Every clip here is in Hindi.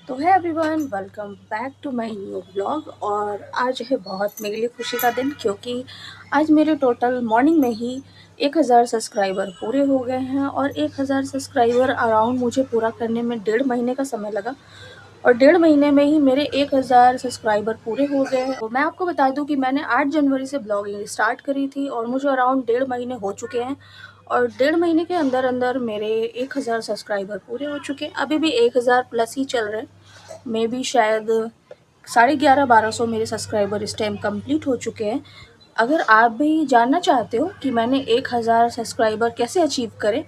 तो है everyone, welcome back to my new blog. और आज है बहुत मेरे लिए खुशी का दिन, क्योंकि आज मेरे टोटल मॉर्निंग में ही 1000 सब्सक्राइबर पूरे हो गए हैं। और 1000 सब्सक्राइबर अराउंड मुझे पूरा करने में 1.5 महीने का समय लगा, और 1.5 महीने में ही मेरे 1000 सब्सक्राइबर पूरे हो गए हैं। तो मैं आपको बता दूं कि मैंने 8 जनवरी से ब्लॉगिंग स्टार्ट करी थी, और मुझे अराउंड 1.5 महीने हो चुके हैं। और 1.5 महीने के अंदर अंदर मेरे 1000 सब्सक्राइबर पूरे हो चुके हैं। अभी भी 1000 प्लस ही चल रहे हैं। मे बी शायद 11,500-1200 मेरे सब्सक्राइबर इस टाइम कंप्लीट हो चुके हैं। अगर आप भी जानना चाहते हो कि मैंने 1000 सब्सक्राइबर कैसे अचीव करे,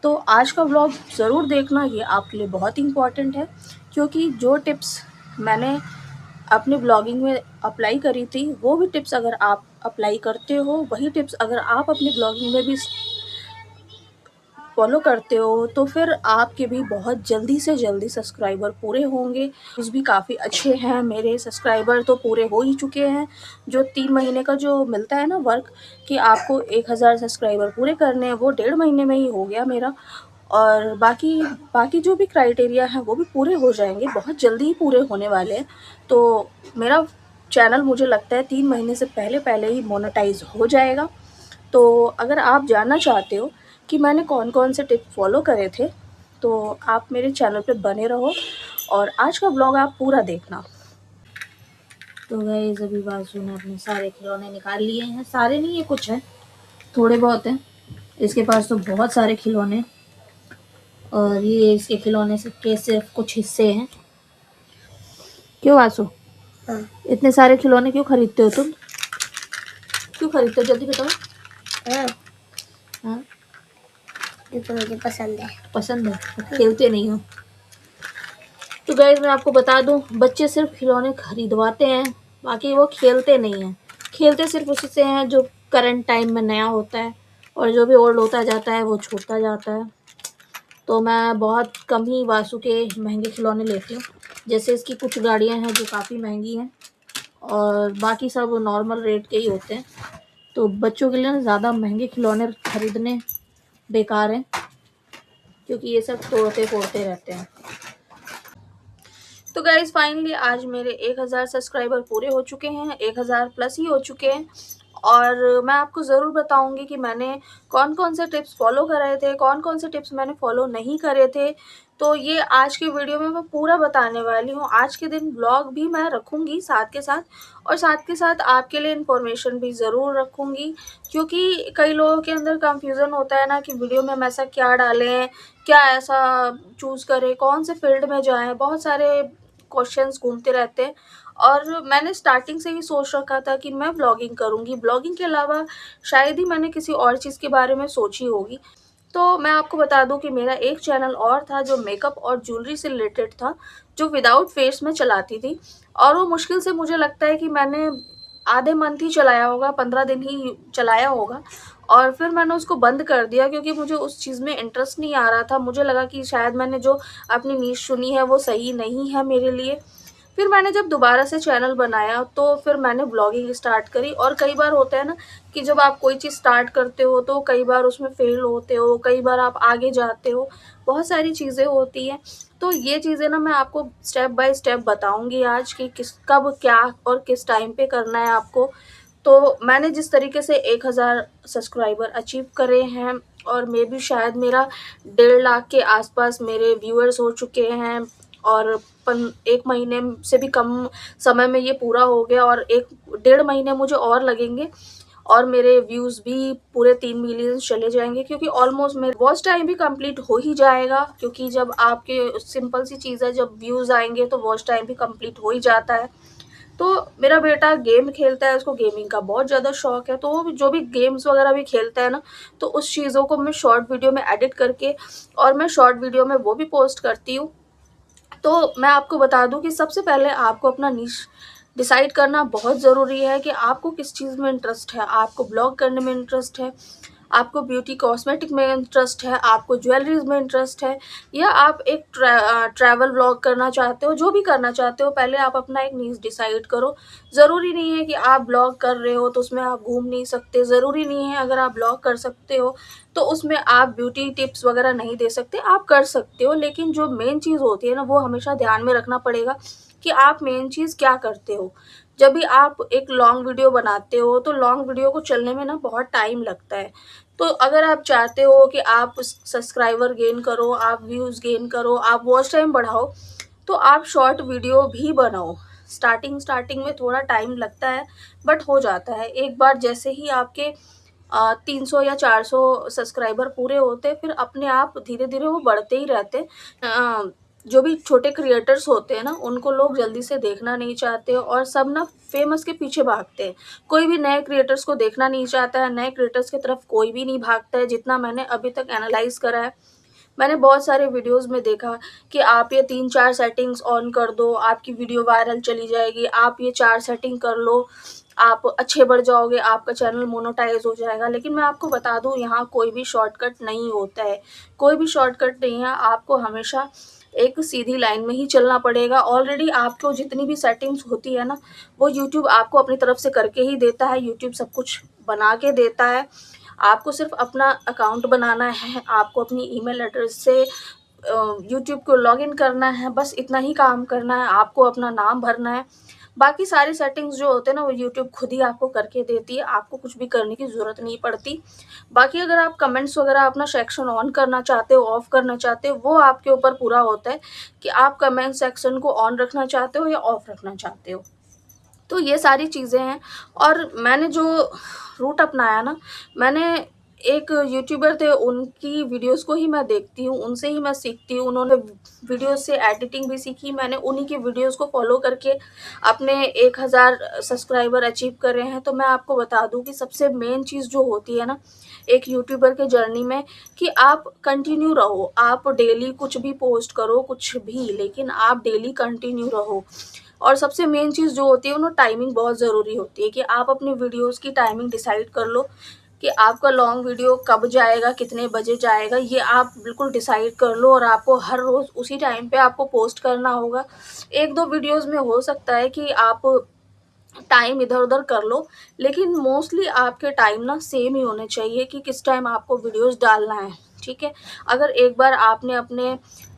तो आज का व्लॉग ज़रूर देखना। ये आपके लिए बहुत इंपॉर्टेंट है, क्योंकि जो टिप्स मैंने अपने ब्लॉगिंग में अप्लाई करी थी, वो भी टिप्स अगर आप अप्लाई करते हो, वही टिप्स अगर आप अपनी ब्लॉगिंग में भी फॉलो करते हो, तो फिर आपके भी बहुत जल्दी से जल्दी सब्सक्राइबर पूरे होंगे। व्यूज़ भी काफ़ी अच्छे हैं, मेरे सब्सक्राइबर तो पूरे हो ही चुके हैं। जो 3 महीने का जो मिलता है ना वर्क, कि आपको 1000 सब्सक्राइबर पूरे करने हैं, वो 1.5 महीने में ही हो गया मेरा। और बाकी बाकी जो भी क्राइटेरिया हैं वो भी पूरे हो जाएंगे, बहुत जल्दी ही पूरे होने वाले हैं। तो मेरा चैनल मुझे लगता है 3 महीने से पहले पहले ही मोनेटाइज हो जाएगा। तो अगर आप जानना चाहते हो कि मैंने कौन कौन से टिप फॉलो करे थे, तो आप मेरे चैनल पे बने रहो और आज का ब्लॉग आप पूरा देखना। तो गाइस, अभी बासु ने अपने सारे खिलौने निकाल लिए हैं। सारे नहीं है, कुछ है, थोड़े बहुत हैं। इसके पास तो बहुत सारे खिलौने, और ये इसके खिलौने से के सिर्फ कुछ हिस्से हैं। क्यों बासु, इतने सारे खिलौने क्यों खरीदते हो तुम? क्यों खरीदते हो, जल्दी बताओ। हाँ, ये तो मुझे पसंद है। पसंद है, खेलते नहीं हो। तो गाइस, मैं आपको बता दूं, बच्चे सिर्फ खिलौने खरीदवाते हैं, बाकी वो खेलते नहीं हैं। खेलते सिर्फ उसी से हैं जो करंट टाइम में नया होता है, और जो भी ओल्ड होता जाता है वो छूटता जाता है। तो मैं बहुत कम ही वासु के महंगे खिलौने लेती हूँ। जैसे इसकी कुछ गाड़ियाँ हैं जो काफ़ी महंगी हैं, और बाकी सब नॉर्मल रेट के ही होते हैं। तो बच्चों के लिए ना ज़्यादा महंगे खिलौने खरीदने बेकार हैं, क्योंकि ये सब तोड़ते फोड़ते रहते हैं। तो गाइज, फाइनली आज मेरे 1000 सब्सक्राइबर पूरे हो चुके हैं, 1000 प्लस ही हो चुके हैं। और मैं आपको ज़रूर बताऊंगी कि मैंने कौन कौन से टिप्स फॉलो करे थे, कौन कौन से टिप्स मैंने फॉलो नहीं करे थे। तो ये आज के वीडियो में मैं पूरा बताने वाली हूँ। आज के दिन ब्लॉग भी मैं रखूँगी साथ के साथ, और साथ के साथ आपके लिए इन्फॉर्मेशन भी ज़रूर रखूँगी। क्योंकि कई लोगों के अंदर कंफ्यूज़न होता है ना कि वीडियो में हम ऐसा क्या डालें, क्या ऐसा चूज़ करें, कौन से फील्ड में जाएँ, बहुत सारे क्वेश्चंस घूमते रहते हैं। और मैंने स्टार्टिंग से ही सोच रखा था कि मैं ब्लॉगिंग करूँगी। ब्लॉगिंग के अलावा शायद ही मैंने किसी और चीज़ के बारे में सोची होगी। तो मैं आपको बता दूं कि मेरा एक चैनल और था जो मेकअप और ज्वेलरी से रिलेटेड था, जो विदाउट फेस में चलाती थी। और वो मुश्किल से मुझे लगता है कि मैंने आधे मंथ ही चलाया होगा, 15 दिन ही चलाया होगा। और फिर मैंने उसको बंद कर दिया, क्योंकि मुझे उस चीज़ में इंटरेस्ट नहीं आ रहा था। मुझे लगा कि शायद मैंने जो अपनी नीश चुनी है वो सही नहीं है मेरे लिए। फिर मैंने जब दोबारा से चैनल बनाया, तो फिर मैंने ब्लॉगिंग स्टार्ट करी। और कई बार होता है ना कि जब आप कोई चीज़ स्टार्ट करते हो तो कई बार उसमें फेल होते हो, कई बार आप आगे जाते हो, बहुत सारी चीज़ें होती हैं। तो ये चीज़ें ना मैं आपको स्टेप बाय स्टेप बताऊंगी आज, कि किस कब क्या और किस टाइम पे करना है आपको। तो मैंने जिस तरीके से 1000 सब्सक्राइबर अचीव करे हैं, और मे बी शायद मेरा 1.5 लाख के आसपास मेरे व्यूअर्स हो चुके हैं, और 1 महीने से भी कम समय में ये पूरा हो गया, और 1-1.5 महीने मुझे और लगेंगे, और मेरे व्यूज़ भी पूरे 3 मिलियन चले जाएंगे। क्योंकि ऑलमोस्ट मेरे वॉच टाइम भी कंप्लीट हो ही जाएगा, क्योंकि जब आपके सिंपल सी चीज़ है, जब व्यूज़ आएंगे तो वॉच टाइम भी कंप्लीट हो ही जाता है। तो मेरा बेटा गेम खेलता है, उसको गेमिंग का बहुत ज़्यादा शौक है। तो वो जो भी गेम्स वगैरह भी खेलता है ना, तो उस चीज़ों को मैं शॉर्ट वीडियो में एडिट करके, और मैं शॉर्ट वीडियो में वो भी पोस्ट करती हूँ। तो मैं आपको बता दूं कि सबसे पहले आपको अपना नीश डिसाइड करना बहुत ज़रूरी है, कि आपको किस चीज़ में इंटरेस्ट है। आपको ब्लॉग करने में इंटरेस्ट है, आपको ब्यूटी कॉस्मेटिक में इंटरेस्ट है, आपको ज्वेलरीज़ में इंटरेस्ट है, या आप एक ट्रैवल व्लॉग करना चाहते हो, जो भी करना चाहते हो, पहले आप अपना एक नीश डिसाइड करो। ज़रूरी नहीं है कि आप ब्लॉग कर रहे हो तो उसमें आप घूम नहीं सकते, ज़रूरी नहीं है अगर आप ब्लॉग कर सकते हो तो उसमें आप ब्यूटी टिप्स वगैरह नहीं दे सकते, आप कर सकते हो। लेकिन जो मेन चीज़ होती है ना, वो हमेशा ध्यान में रखना पड़ेगा कि आप मेन चीज़ क्या करते हो। जब भी आप एक लॉन्ग वीडियो बनाते हो तो लॉन्ग वीडियो को चलने में ना बहुत टाइम लगता है। तो अगर आप चाहते हो कि आप सब्सक्राइबर गेन करो, आप व्यूज़ गेन करो, आप वॉच टाइम बढ़ाओ, तो आप शॉर्ट वीडियो भी बनाओ। स्टार्टिंग में थोड़ा टाइम लगता है, बट हो जाता है। एक बार जैसे ही आपके 300 या 400 सब्सक्राइबर पूरे होते हैं, फिर अपने आप धीरे-धीरे वो बढ़ते ही रहते हैं। जो भी छोटे क्रिएटर्स होते हैं ना, उनको लोग जल्दी से देखना नहीं चाहते और सब ना फ़ेमस के पीछे भागते हैं। कोई भी नए क्रिएटर्स को देखना नहीं चाहता है, नए क्रिएटर्स की तरफ कोई भी नहीं भागता है, जितना मैंने अभी तक एनालाइज़ करा है। मैंने बहुत सारे वीडियोज़ में देखा कि आप ये 3-4 सेटिंग्स ऑन कर दो, आपकी वीडियो वायरल चली जाएगी, आप ये 4 सेटिंग कर लो, आप अच्छे बढ़ जाओगे, आपका चैनल मोनेटाइज़ हो जाएगा। लेकिन मैं आपको बता दूँ, यहाँ कोई भी शॉर्टकट नहीं होता है, कोई भी शॉर्टकट नहीं है, आपको हमेशा एक सीधी लाइन में ही चलना पड़ेगा। ऑलरेडी आपको जितनी भी सेटिंग्स होती है ना, वो यूट्यूब आपको अपनी तरफ से करके ही देता है, यूट्यूब सब कुछ बना के देता है। आपको सिर्फ़ अपना अकाउंट बनाना है, आपको अपनी ईमेल एड्रेस से यूट्यूब को लॉगिन करना है, बस इतना ही काम करना है, आपको अपना नाम भरना है। बाकी सारी सेटिंग्स जो होते हैं ना, वो यूट्यूब खुद ही आपको करके देती है, आपको कुछ भी करने की ज़रूरत नहीं पड़ती। बाकी अगर आप कमेंट्स वगैरह अपना सेक्शन ऑन करना चाहते हो, ऑफ करना चाहते हो, वो आपके ऊपर पूरा होता है कि आप कमेंट सेक्शन को ऑन रखना चाहते हो या ऑफ रखना चाहते हो। तो ये सारी चीज़ें हैं। और मैंने जो रूट अपनाया ना, मैंने एक यूट्यूबर थे, उनकी वीडियोज़ को ही मैं देखती हूँ, उनसे ही मैं सीखती हूँ। उन्होंने वीडियोज़ से एडिटिंग भी सीखी, मैंने उन्हीं की वीडियोज़ को फ़ॉलो करके अपने 1000 सब्सक्राइबर अचीव करे हैं। तो मैं आपको बता दूँ कि सबसे मेन चीज़ जो होती है ना, एक यूट्यूबर के जर्नी में, कि आप कंटिन्यू रहो, आप डेली कुछ भी पोस्ट करो, कुछ भी, लेकिन आप डेली कंटिन्यू रहो। और सबसे मेन चीज़ जो होती है, वो टाइमिंग बहुत ज़रूरी होती है कि आप अपनी वीडियोज़ की टाइमिंग डिसाइड कर लो कि आपका लॉन्ग वीडियो कब जाएगा, कितने बजे जाएगा, ये आप बिल्कुल डिसाइड कर लो। और आपको हर रोज़ उसी टाइम पे आपको पोस्ट करना होगा। 1-2 वीडियोज़ में हो सकता है कि आप टाइम इधर-उधर कर लो, लेकिन मोस्टली आपके टाइम ना सेम ही होने चाहिए कि किस टाइम आपको वीडियोज़ डालना है, ठीक है? अगर एक बार आपने अपने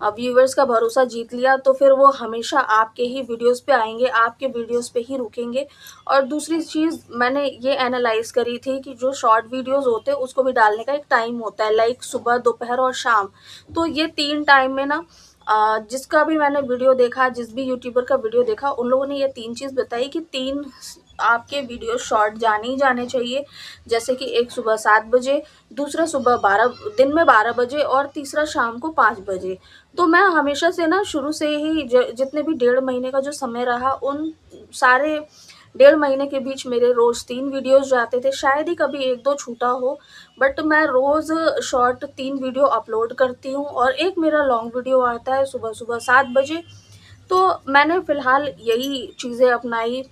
व्यूअर्स का भरोसा जीत लिया, तो फिर वो हमेशा आपके ही वीडियोज़ पे आएँगे, आपके वीडियोज़ पे ही रुकेंगे। और दूसरी चीज़ मैंने ये एनालाइज़ करी थी कि जो शॉर्ट वीडियोज़ होते हैं, उसको भी डालने का एक टाइम होता है, लाइक सुबह, दोपहर और शाम। तो ये 3 टाइम में ना, जिसका भी मैंने वीडियो देखा, जिस भी यूट्यूबर का वीडियो देखा, उन लोगों ने ये 3 चीज़ बताई कि 3 आपके वीडियो शॉर्ट जाने ही जाने चाहिए। जैसे कि एक सुबह 7 बजे, दूसरा सुबह 12, दिन में 12 बजे, और तीसरा शाम को 5 बजे। तो मैं हमेशा से ना, शुरू से ही जितने भी 1.5 महीने का जो समय रहा, उन सारे 1.5 महीने के बीच मेरे रोज़ 3 वीडियोज़ जाते थे, शायद ही कभी 1-2 छूटा हो, बट मैं रोज़ शॉर्ट 3 वीडियो अपलोड करती हूँ और एक मेरा लॉन्ग वीडियो आता है सुबह-सुबह 7 बजे। तो मैंने फ़िलहाल यही चीज़ें अपनाई,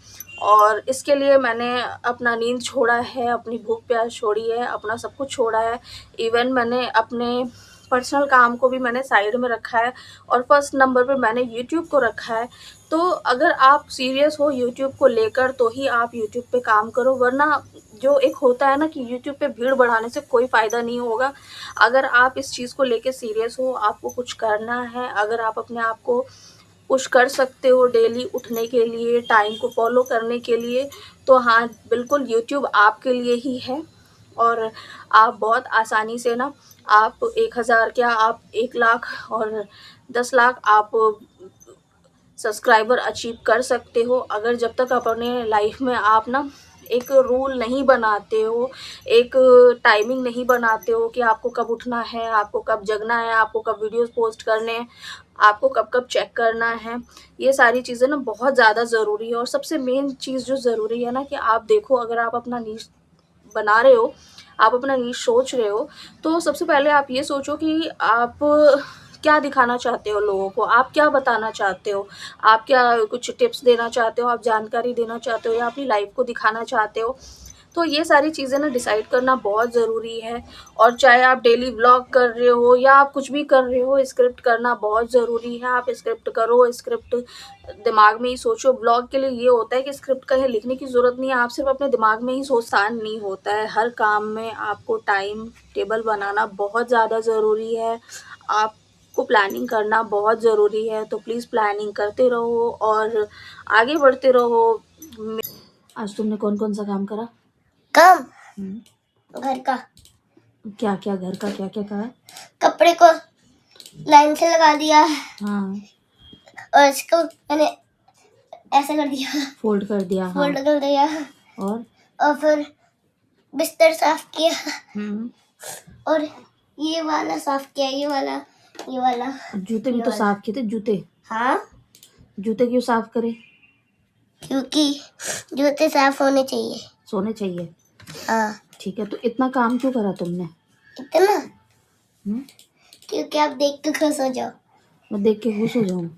और इसके लिए मैंने अपना नींद छोड़ा है, अपनी भूख-प्यास छोड़ी है, अपना सब कुछ छोड़ा है। इवन मैंने अपने पर्सनल काम को भी मैंने साइड में रखा है, और फर्स्ट नंबर पे मैंने यूट्यूब को रखा है। तो अगर आप सीरियस हो यूट्यूब को लेकर, तो ही आप यूट्यूब पे काम करो, वरना जो एक होता है ना कि यूट्यूब पे भीड़ बढ़ाने से कोई फ़ायदा नहीं होगा। अगर आप इस चीज़ को लेके सीरियस हो, आपको कुछ करना है, अगर आप अपने आप को पुश कर सकते हो डेली उठने के लिए, टाइम को फ़ॉलो करने के लिए, तो हाँ, बिल्कुल यूट्यूब आपके लिए ही है। और आप बहुत आसानी से ना, आप 1000 क्या, आप 1 लाख और 10 लाख आप सब्सक्राइबर अचीव कर सकते हो। अगर जब तक अपने लाइफ में आप ना एक रूल नहीं बनाते हो, एक टाइमिंग नहीं बनाते हो कि आपको कब उठना है, आपको कब जगना है, आपको कब वीडियोज़ पोस्ट करने हैं, आपको कब-कब चेक करना है। ये सारी चीज़ें ना बहुत ज़्यादा ज़रूरी है। और सबसे मेन चीज़ जो ज़रूरी है ना, कि आप देखो, अगर आप अपना नीश बना रहे हो, आप अपना नीश सोच रहे हो, तो सबसे पहले आप ये सोचो कि आप क्या दिखाना चाहते हो लोगों को, आप क्या बताना चाहते हो, आप क्या कुछ टिप्स देना चाहते हो, आप जानकारी देना चाहते हो, या अपनी लाइफ़ को दिखाना चाहते हो। तो ये सारी चीज़ें ना डिसाइड करना बहुत ज़रूरी है। और चाहे आप डेली व्लॉग कर रहे हो या आप कुछ भी कर रहे हो, स्क्रिप्ट करना बहुत ज़रूरी है। आप स्क्रिप्ट करो, स्क्रिप्ट दिमाग में ही सोचो। व्लॉग के लिए ये होता है कि स्क्रिप्ट कहीं लिखने की ज़रूरत नहीं है, आप सिर्फ अपने दिमाग में ही आसान नहीं होता है। हर काम में आपको टाइम टेबल बनाना बहुत ज़्यादा ज़रूरी है, आपको प्लानिंग करना बहुत ज़रूरी है। तो प्लीज़ प्लानिंग करते रहो और आगे बढ़ते रहो। आज तुमने कौन कौन सा काम करा? काम घर का। क्या क्या घर का क्या क्या करा? कपड़े को लाइन से लगा दिया हाँ, और इसको मैंने ऐसा कर दिया, फोल्ड कर दिया। हाँ, फोल्ड कर दिया और फिर बिस्तर साफ किया और ये वाला साफ किया, ये वाला। जूते भी तो साफ किए थे। जूते? हाँ, जूते क्यों साफ करे? क्योंकि जूते साफ होने चाहिए। सोने चाहिए। हाँ। ठीक है, तो इतना काम क्यों करा तुमने? इतना क्योंकि आप देख के खुश हो जाओ। मैं देख के खुश हो जाऊं?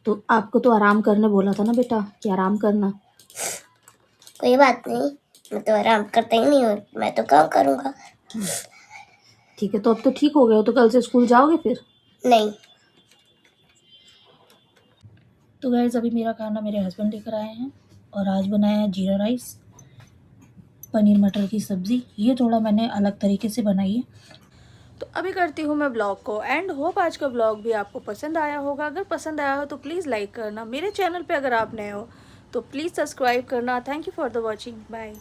तो आपको तो आराम करने बोला था ना बेटा, कि आराम करना। कोई बात नहीं, मैं तो आराम करता ही नहीं हूँ, मैं तो काम करूँगा। ठीक है, तो अब तो ठीक हो गए हो, तो कल से स्कूल जाओगे फिर? नहीं। तो गाइस, अभी मेरा खाना मेरे हस्बैंड लेकर आए हैं और आज बनाया है जीरा राइस, पनीर मटर की सब्ज़ी। ये थोड़ा मैंने अलग तरीके से बनाई है। तो अभी करती हूँ मैं ब्लॉग को एंड। होप आज का ब्लॉग भी आपको पसंद आया होगा। अगर पसंद आया हो तो प्लीज़ लाइक करना। मेरे चैनल पे अगर आप नए हो तो प्लीज़ सब्सक्राइब करना। Thank you for the watching. Bye.